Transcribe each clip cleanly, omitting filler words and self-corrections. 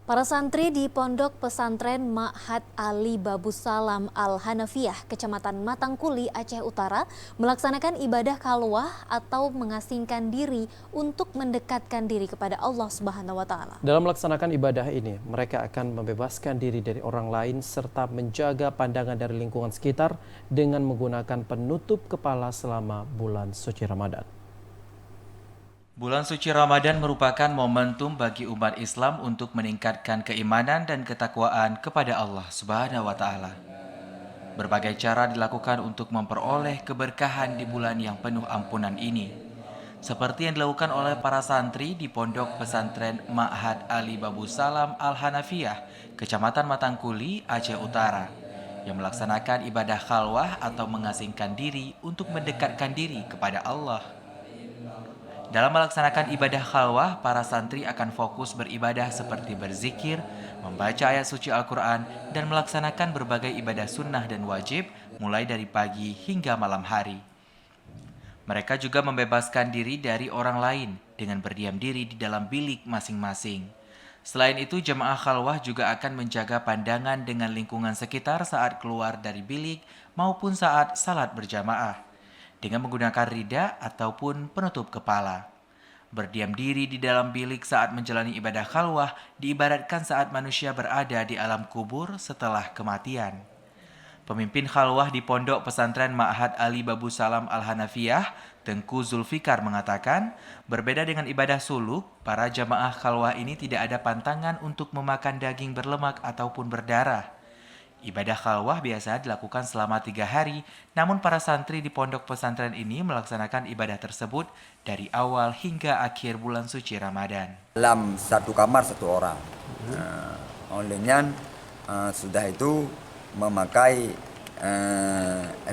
Para santri di Pondok Pesantren Ma'had Ali Babus Salam Al-Hanafiyah, Kecamatan Matangkuli, Aceh Utara, melaksanakan ibadah khalwah atau mengasingkan diri untuk mendekatkan diri kepada Allah Subhanahu wa Ta'ala. Dalam melaksanakan ibadah ini, mereka akan membebaskan diri dari orang lain serta menjaga pandangan dari lingkungan sekitar dengan menggunakan penutup kepala selama bulan suci Ramadan. Bulan suci Ramadan merupakan momentum bagi umat Islam untuk meningkatkan keimanan dan ketakwaan kepada Allah Subhanahu wa Ta'ala. Berbagai cara dilakukan untuk memperoleh keberkahan di bulan yang penuh ampunan ini, seperti yang dilakukan oleh para santri di Pondok Pesantren Ma'had Ali Babus Salam Al-Hanafiyah, Kecamatan Matangkuli, Aceh Utara, yang melaksanakan ibadah khalwah atau mengasingkan diri untuk mendekatkan diri kepada Allah. Dalam melaksanakan ibadah khalwah, para santri akan fokus beribadah seperti berzikir, membaca ayat suci Al-Quran, dan melaksanakan berbagai ibadah sunnah dan wajib mulai dari pagi hingga malam hari. Mereka juga membebaskan diri dari orang lain dengan berdiam diri di dalam bilik masing-masing. Selain itu, jemaah khalwah juga akan menjaga pandangan dengan lingkungan sekitar saat keluar dari bilik maupun saat salat berjamaah, dengan menggunakan rida ataupun penutup kepala. Berdiam diri di dalam bilik saat menjalani ibadah khalwah diibaratkan saat manusia berada di alam kubur setelah kematian. Pemimpin khalwah di Pondok Pesantren Ma'had Ali Babus Salam Al-Hanafiyah, Tengku Zulfikar mengatakan, berbeda dengan ibadah suluk, para jamaah khalwah ini tidak ada pantangan untuk memakan daging berlemak ataupun berdarah. Ibadah khalwah biasa dilakukan selama 3 hari, namun para santri di pondok pesantren ini melaksanakan ibadah tersebut dari awal hingga akhir bulan suci Ramadan. Dalam satu kamar satu orang. Olehnya sudah itu memakai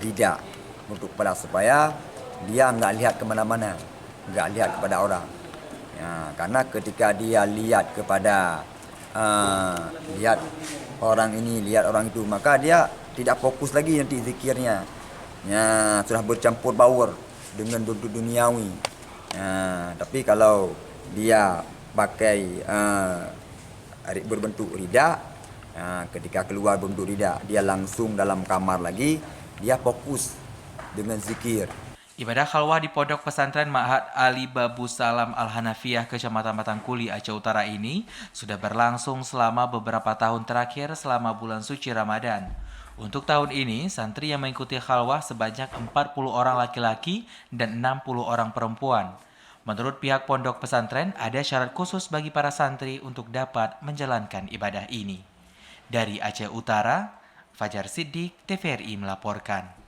rida untuk kepala supaya dia nggak lihat kemana-mana, nggak lihat kepada orang. Karena ketika dia lihat kepada lihat orang ini, lihat orang itu, maka dia tidak fokus lagi nanti zikirnya. Sudah bercampur baur dengan duniawi. Tapi kalau dia pakai berbentuk rida, ketika keluar berbentuk rida, dia langsung dalam kamar lagi, dia fokus dengan zikir. Ibadah khalwah di Pondok Pesantren Ma'had Ali Babus Salam Al-Hanafiyah, Kecamatan Matangkuli, Aceh Utara ini sudah berlangsung selama beberapa tahun terakhir selama bulan suci Ramadan. Untuk tahun ini, santri yang mengikuti khalwah sebanyak 40 orang laki-laki dan 60 orang perempuan. Menurut pihak Pondok Pesantren, ada syarat khusus bagi para santri untuk dapat menjalankan ibadah ini. Dari Aceh Utara, Fajar Siddiq, TVRI melaporkan.